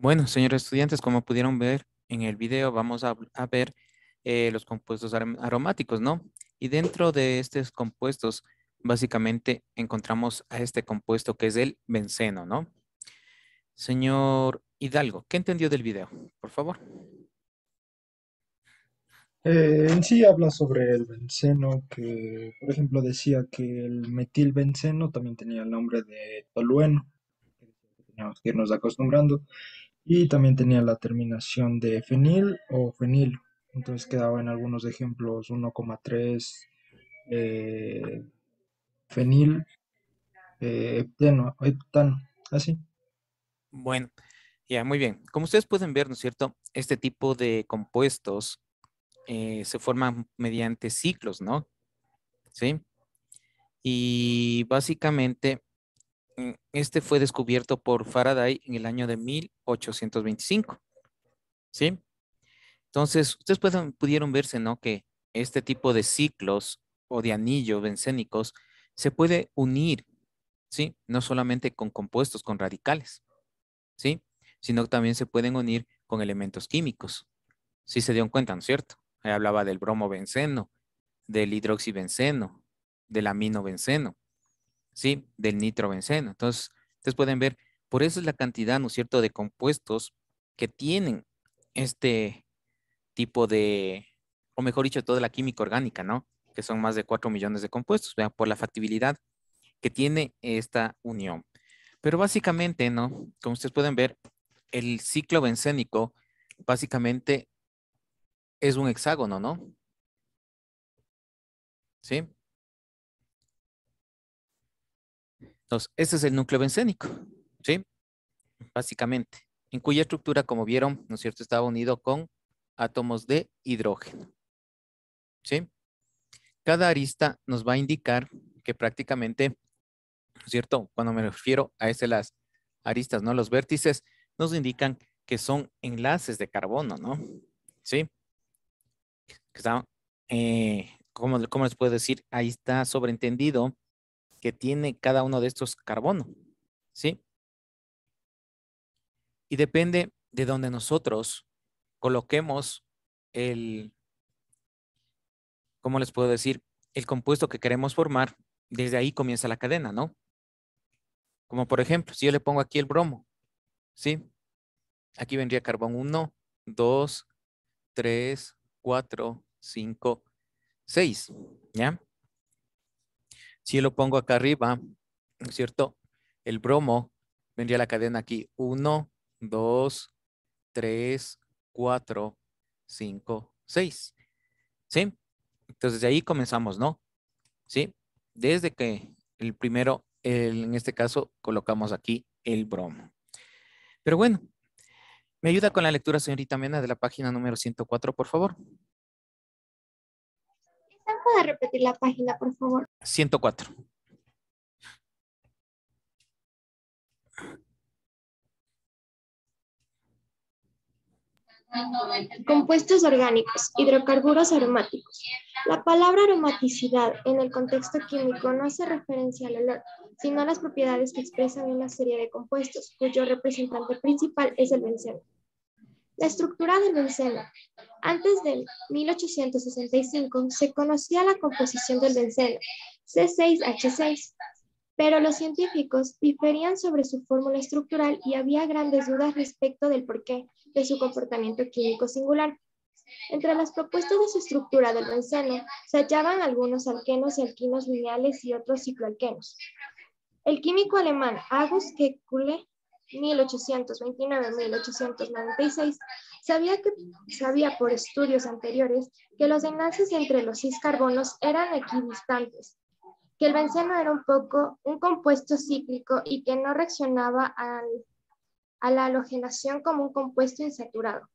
Bueno, señores estudiantes, como pudieron ver en el video, vamos a ver los compuestos aromáticos, ¿no? Y dentro de estos compuestos, básicamente encontramos a este compuesto que es el benceno, ¿no? Señor Hidalgo, ¿qué entendió del video? Por favor. En sí habla sobre el benceno, que por ejemplo decía que el metilbenceno también tenía el nombre de tolueno, que teníamos que irnos acostumbrando, y también tenía la terminación de fenil o fenilo. Entonces quedaba en algunos ejemplos 1,3 eh, fenil, heptano, así. Bueno, ya, muy bien. Como ustedes pueden ver, ¿no es cierto? Este tipo de compuestos se forman mediante ciclos, ¿no? ¿Sí? Y básicamente este fue descubierto por Faraday en el año de 1825, ¿sí? Entonces, ustedes pudieron verse, ¿no? Que este tipo de ciclos o de anillos bencénicos se puede unir, ¿sí? No solamente con compuestos, con radicales, ¿sí? Sino que también se pueden unir con elementos químicos. Sí se dieron cuenta, ¿no es cierto? Ahí hablaba del bromobenceno, del hidroxibenceno, del aminobenceno, ¿sí? Del nitrobenceno. Entonces, ustedes pueden ver, por eso es la cantidad, ¿no es cierto?, de compuestos que tienen este tipo de, o mejor dicho, toda la química orgánica, ¿no? Que son más de 4 millones de compuestos, vean, por la factibilidad que tiene esta unión. Pero básicamente, ¿no? Como ustedes pueden ver, el ciclo bencénico básicamente es un hexágono, ¿no? ¿Sí? Entonces, este es el núcleo bencénico, ¿sí? Básicamente, en cuya estructura, como vieron, ¿no es cierto?, estaba unido con átomos de hidrógeno, ¿sí? Cada arista nos va a indicar que prácticamente, ¿no es cierto? Cuando me refiero a las aristas, ¿no? Los vértices nos indican que son enlaces de carbono, ¿no? ¿Sí? Que están, ¿cómo les puedo decir? Ahí está sobreentendido que tiene cada uno de estos carbono, ¿sí? Y depende de donde nosotros coloquemos el, ¿cómo les puedo decir? El compuesto que queremos formar, desde ahí comienza la cadena, ¿no? Como por ejemplo, si yo le pongo aquí el bromo, ¿sí? Aquí vendría carbón 1, 2, 3, 4, 5, 6, ¿ya? Si yo lo pongo acá arriba, ¿no es cierto? El bromo vendría la cadena aquí 1, 2, 3, 4, 5, 6, ¿sí? Entonces de ahí comenzamos, ¿no? ¿Sí? Desde que el primero, en este caso, colocamos aquí el bromo. Pero bueno, ¿me ayuda con la lectura, señorita Mena, de la página número 104, por favor? ¿Puede repetir la página, por favor? 104. Compuestos orgánicos, hidrocarburos aromáticos. La palabra aromaticidad en el contexto químico no hace referencia al olor, sino a las propiedades que expresan una serie de compuestos, cuyo representante principal es el benceno. La estructura del benceno. Antes del 1865 se conocía la composición del benceno, C6H6, pero los científicos diferían sobre su fórmula estructural y había grandes dudas respecto del porqué de su comportamiento químico singular. Entre las propuestas de su estructura del benceno se hallaban algunos alquenos y alquinos lineales y otros cicloalquenos. El químico alemán August Kekulé, 1829-1896, sabía por estudios anteriores que los enlaces entre los cis-carbonos eran equidistantes, que el benceno era un compuesto cíclico y que no reaccionaba a la halogenación como un compuesto insaturado.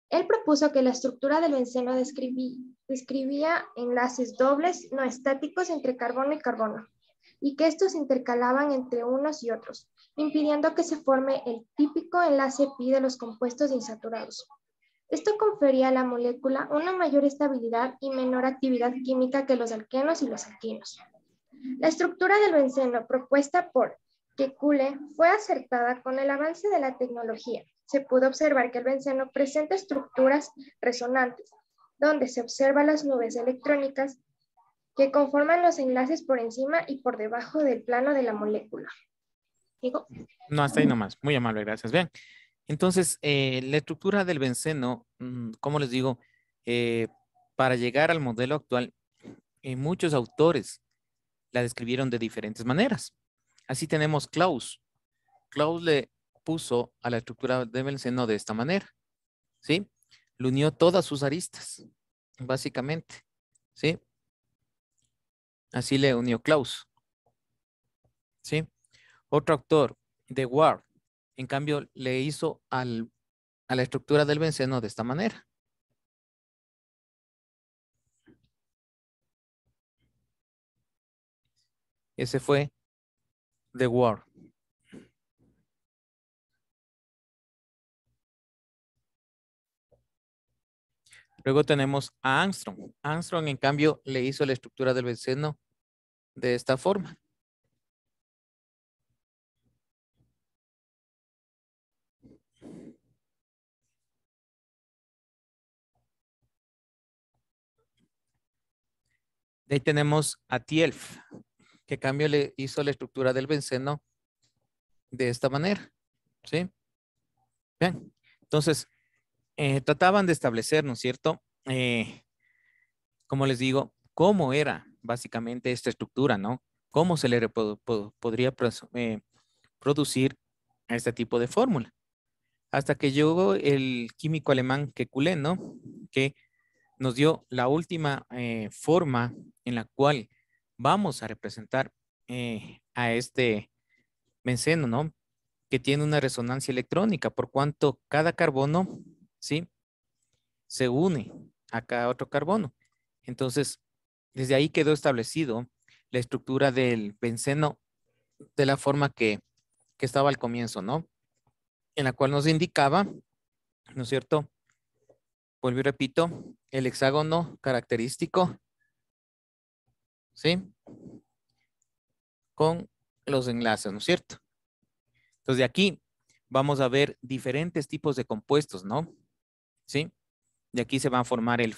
Él propuso que la estructura del benceno describía enlaces dobles no estáticos entre carbono y carbono, y que estos se intercalaban entre unos y otros, impidiendo que se forme el típico enlace pi de los compuestos insaturados. Esto confería a la molécula una mayor estabilidad y menor actividad química que los alquenos y los alquinos. La estructura del benceno propuesta por Kekulé fue acertada con el avance de la tecnología. Se pudo observar que el benceno presenta estructuras resonantes, donde se observan las nubes electrónicas que conforman los enlaces por encima y por debajo del plano de la molécula. ¿Digo? No, hasta ahí nomás. Muy amable, gracias. Vean. Entonces, la estructura del benceno, como les digo, para llegar al modelo actual, muchos autores la describieron de diferentes maneras. Así tenemos Claus. Claus le puso a la estructura de benceno de esta manera, ¿sí? Le unió todas sus aristas, básicamente, ¿sí? Así le unió Claus, ¿sí? Otro autor, de Ward, en cambio, le hizo a la estructura del benceno de esta manera. Ese fue de Ward. Luego tenemos a Armstrong. Armstrong, en cambio, le hizo la estructura del benceno de esta forma. De ahí tenemos a Tielf, que en cambio le hizo la estructura del benceno de esta manera, ¿sí? Bien, entonces, trataban de establecer, ¿no es cierto? Como les digo, cómo era básicamente esta estructura, ¿no? Cómo se le podría producir a este tipo de fórmula. Hasta que llegó el químico alemán Kekulé, ¿no? Que nos dio la última forma en la cual vamos a representar a este benceno, ¿no? Que tiene una resonancia electrónica, por cuanto cada carbono, ¿sí? Se une a cada otro carbono. Entonces, desde ahí quedó establecido la estructura del benceno de la forma que estaba al comienzo, ¿no? En la cual nos indicaba, ¿no es cierto? Vuelvo y repito, el hexágono característico, ¿sí? Con los enlaces, ¿no es cierto? Entonces, de aquí vamos a ver diferentes tipos de compuestos, ¿no? ¿Sí? De aquí se va a formar el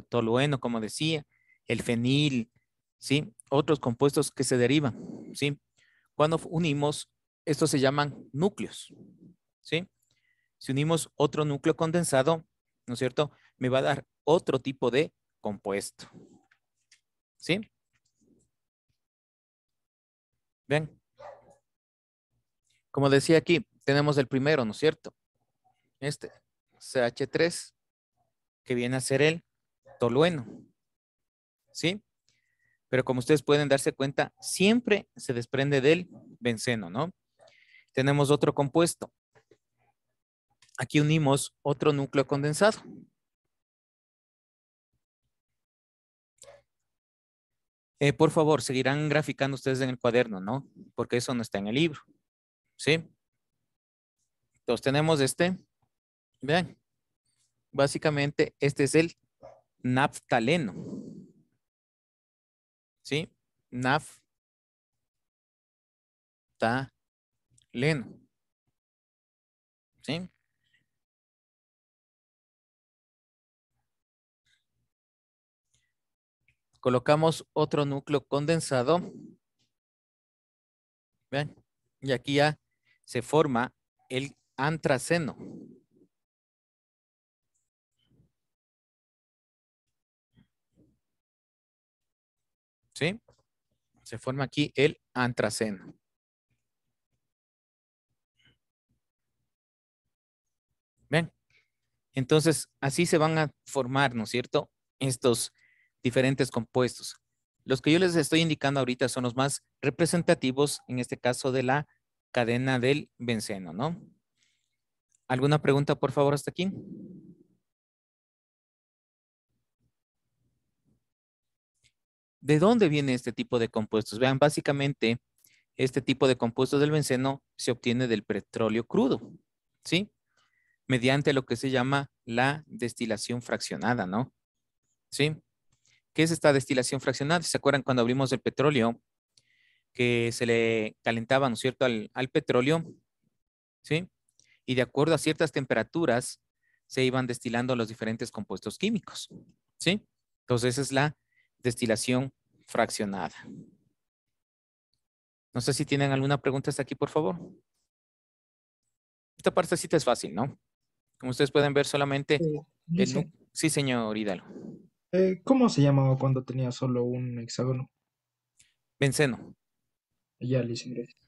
tolueno, como decía, el fenil, ¿sí? Otros compuestos que se derivan, ¿sí? Cuando unimos, estos se llaman núcleos, ¿sí? Si unimos otro núcleo condensado, ¿no es cierto? Me va a dar otro tipo de compuesto, ¿sí? Ven, como decía aquí, tenemos el primero, ¿no es cierto? Este, CH3, que viene a ser el tolueno, ¿sí? Pero como ustedes pueden darse cuenta, siempre se desprende del benceno, ¿no? Tenemos otro compuesto. Aquí unimos otro núcleo condensado. Por favor, seguirán graficando ustedes en el cuaderno, ¿no? Porque eso no está en el libro, ¿sí? Entonces tenemos este, vean, básicamente este es el naftaleno, ¿sí? Naftaleno, ¿sí? Colocamos otro núcleo condensado, vean, y aquí ya se forma el antraceno. ¿Sí? Se forma aquí el antraceno. ¿Ven? Entonces, así se van a formar, ¿no es cierto? Estos diferentes compuestos. Los que yo les estoy indicando ahorita son los más representativos, en este caso de la cadena del benceno, ¿no? ¿Alguna pregunta, por favor, hasta aquí? ¿De dónde viene este tipo de compuestos? Vean, básicamente, este tipo de compuestos del benceno se obtiene del petróleo crudo, ¿sí? Mediante lo que se llama la destilación fraccionada, ¿no? ¿Sí? ¿Qué es esta destilación fraccionada? ¿Se acuerdan cuando abrimos el petróleo? que se le calentaba, ¿no es cierto?, al petróleo, ¿sí? Y de acuerdo a ciertas temperaturas se iban destilando los diferentes compuestos químicos, ¿sí? Entonces esa es la destilación fraccionada. No sé si tienen alguna pregunta hasta aquí, por favor. Esta partecita es fácil, ¿no? Como ustedes pueden ver, solamente el Dice, núcleo. Sí, señor Hidalgo. ¿cómo se llamaba cuando tenía solo un hexágono? Benceno. Ya, lice, gracias.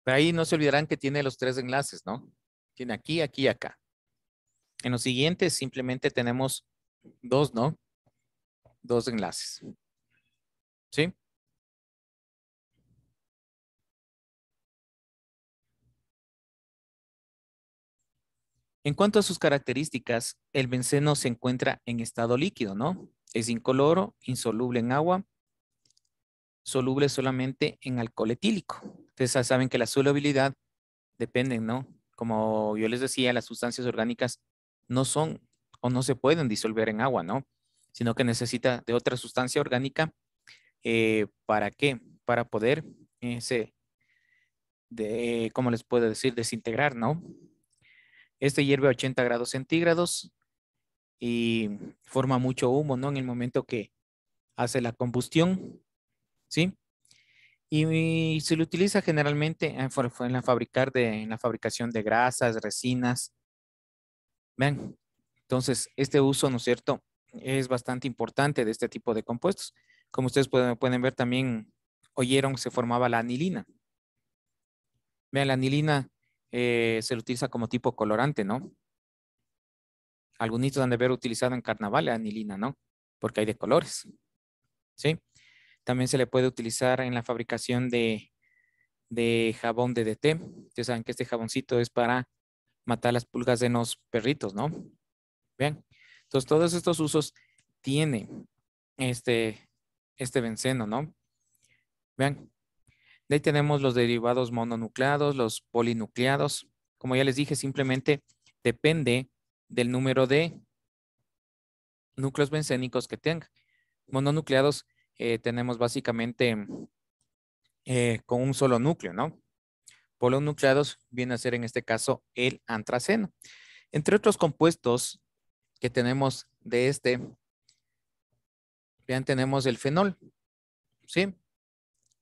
Pero ahí no se olvidarán que tiene los tres enlaces, ¿no? Tiene aquí, aquí y acá. En los siguientes simplemente tenemos dos, ¿no? Dos enlaces. ¿Sí? En cuanto a sus características, el benceno se encuentra en estado líquido, ¿no? Es incoloro, insoluble en agua, soluble solamente en alcohol etílico. Ustedes ya saben que la solubilidad depende, ¿no? Como yo les decía, las sustancias orgánicas no son o no se pueden disolver en agua, ¿no? Sino que necesita de otra sustancia orgánica. ¿Para qué? Para poder, ¿cómo les puedo decir? Desintegrar, ¿no? Este hierve a 80 grados centígrados y forma mucho humo, ¿no? En el momento que hace la combustión, ¿sí? Y se lo utiliza generalmente en la fabricación de grasas, resinas. Vean, entonces este uso, ¿no es cierto? Es bastante importante de este tipo de compuestos. Como ustedes pueden ver también, oyeron que se formaba la anilina. Vean, la anilina se lo utiliza como tipo colorante, ¿no? Algunos han de haber utilizado en carnaval la anilina, ¿no? Porque hay de colores, ¿sí? También se le puede utilizar en la fabricación de jabón DDT. Ustedes saben que este jaboncito es para matar las pulgas de los perritos, ¿no? Vean. Entonces, todos estos usos tienen este benceno, ¿no? Vean. De ahí tenemos los derivados mononucleados, los polinucleados. Como ya les dije, simplemente depende del número de núcleos bencénicos que tenga. Mononucleados tenemos básicamente con un solo núcleo, ¿no? Polinucleados viene a ser en este caso el antraceno. Entre otros compuestos que tenemos de vean, tenemos el fenol, ¿sí?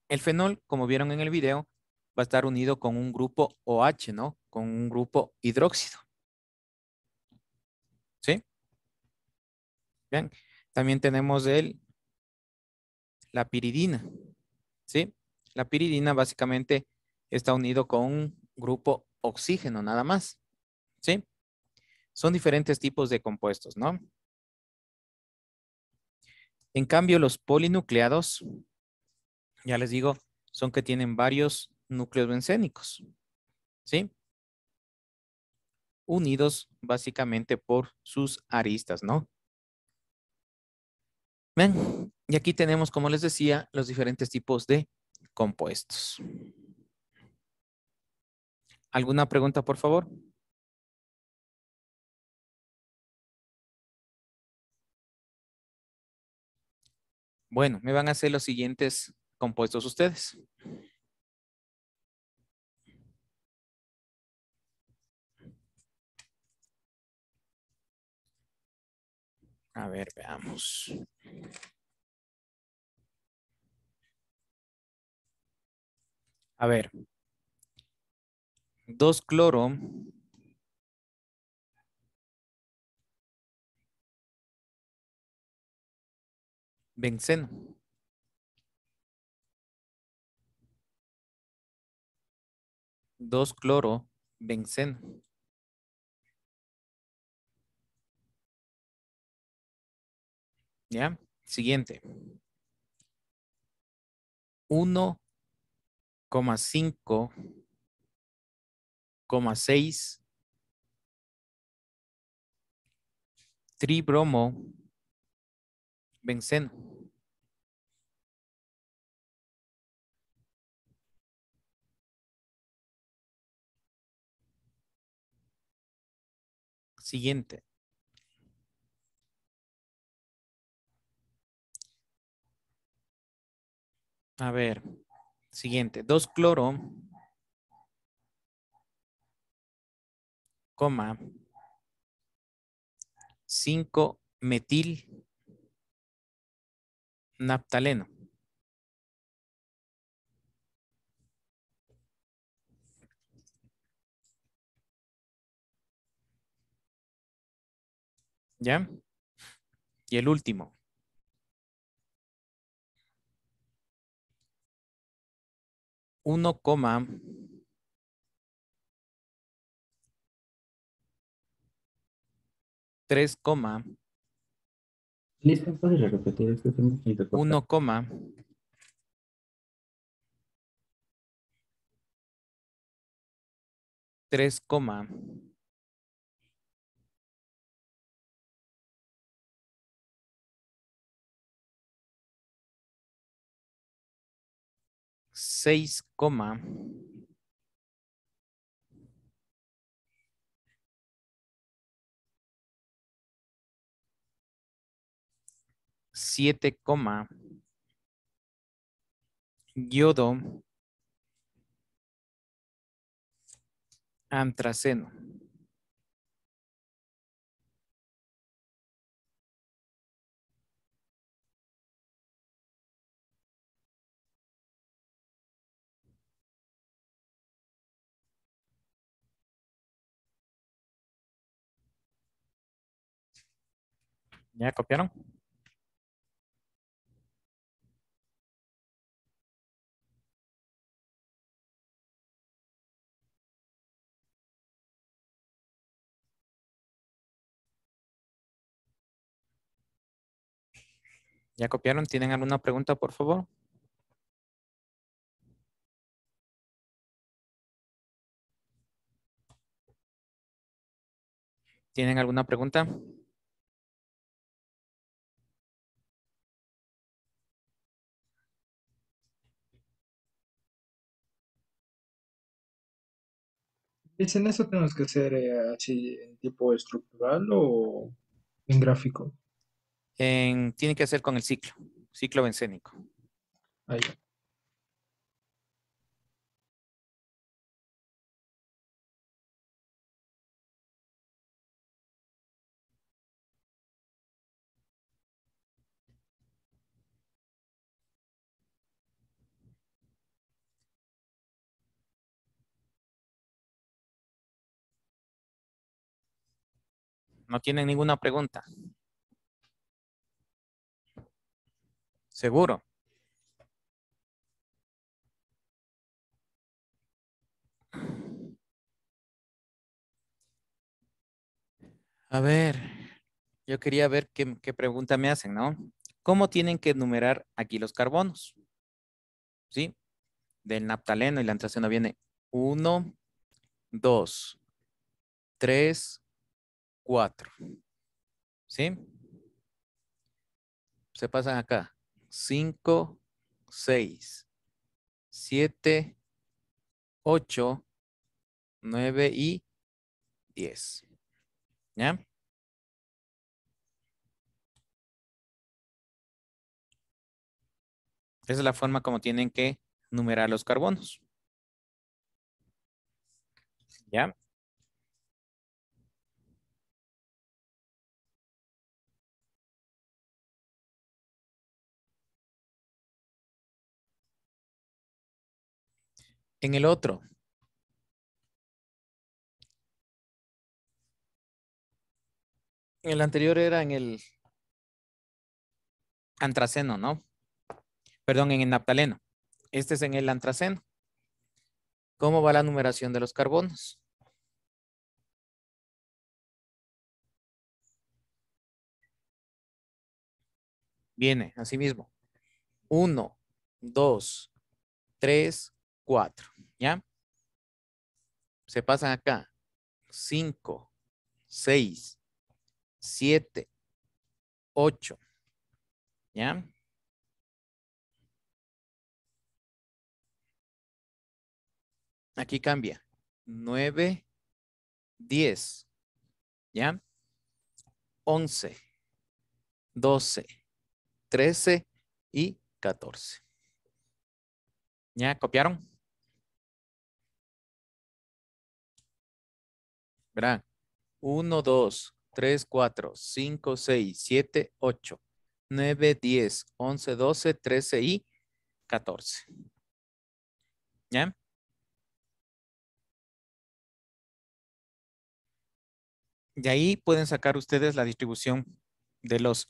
El fenol, como vieron en el video, va a estar unido con un grupo OH, ¿no? Con un grupo hidróxido, ¿sí? Bien, también tenemos la piridina, ¿sí? La piridina básicamente está unido con un grupo oxígeno, nada más, ¿sí? Son diferentes tipos de compuestos, ¿no? En cambio, los polinucleados, ya les digo, son que tienen varios núcleos bencénicos, ¿sí? Unidos básicamente por sus aristas, ¿no? Ven, y aquí tenemos, como les decía, los diferentes tipos de compuestos. ¿Alguna pregunta, por favor? Bueno, me van a hacer los siguientes compuestos ustedes. A ver, veamos. A ver, 2-cloro, benceno. 2-cloro, benceno. ¿Ya? Siguiente. 1,5,6 tribromo, benceno. Siguiente. A ver, Siguiente, 2-cloro, coma, 5-metil naptaleno. ¿Ya? Y el último. 1,3, Listo, ¿puedes repetir esto? Estoy muy entrecortado. 1,3, 6, 7, yodo antraceno. ¿Ya copiaron? ¿Ya copiaron? ¿Tienen alguna pregunta, por favor? ¿Tienen alguna pregunta? Dicen, ¿eso tenemos que hacer así en tipo estructural o en gráfico? Tiene que hacer con el ciclo bencénico. Ahí. ¿No tienen ninguna pregunta? ¿Seguro? A ver, yo quería ver qué pregunta me hacen, ¿no? ¿Cómo tienen que enumerar aquí los carbonos? ¿Sí? Del naptaleno y la antraceno viene 1, 2, 3, 4. ¿Sí? Se pasan acá. 5, 6, 7, 8, 9 y 10. ¿Ya? Esa es la forma como tienen que numerar los carbonos. ¿Ya? En el otro. En el anterior era en el antraceno, ¿no? Perdón, en el naptaleno. Este es en el antraceno. ¿Cómo va la numeración de los carbonos? Viene así mismo. 1, 2, 3, 4. ¿Ya? Se pasan acá. 5, 6, 7, 8. ¿Ya? Aquí cambia. 9, 10. ¿Ya? 11, 12, 13 y 14. ¿Ya copiaron? Verán. 1, 2, 3, 4, 5, 6, 7, 8, 9, 10, 11, 12, 13 y 14. ¿Ya? De ahí pueden sacar ustedes la distribución de los,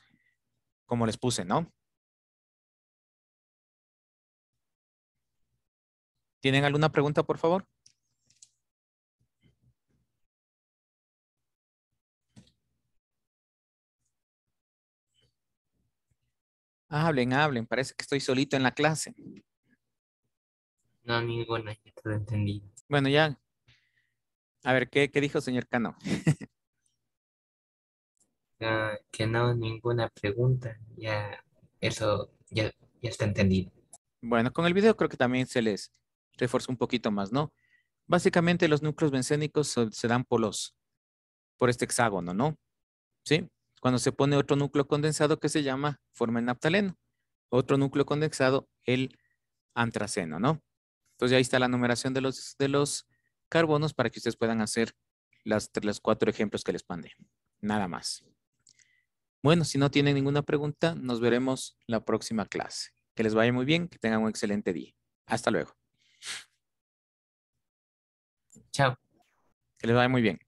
como les puse, ¿no? ¿Tienen alguna pregunta, por favor? Hablen, hablen. Parece que estoy solito en la clase. No, ninguna, ya todo entendido. Bueno, ya. A ver, ¿qué dijo señor Cano? Que no, ninguna pregunta. Ya, eso ya está entendido. Bueno, con el video creo que también se les reforzó un poquito más, ¿no? Básicamente los núcleos bencénicos se dan por este hexágono, ¿no? ¿Sí? Cuando se pone otro núcleo condensado que se llama, forma el naftaleno. Otro núcleo condensado, el antraceno, ¿no? Entonces ahí está la numeración de los carbonos para que ustedes puedan hacer los 4 ejemplos que les mandé. Nada más. Bueno, si no tienen ninguna pregunta, nos veremos la próxima clase. Que les vaya muy bien, que tengan un excelente día. Hasta luego. Chao. Que les vaya muy bien.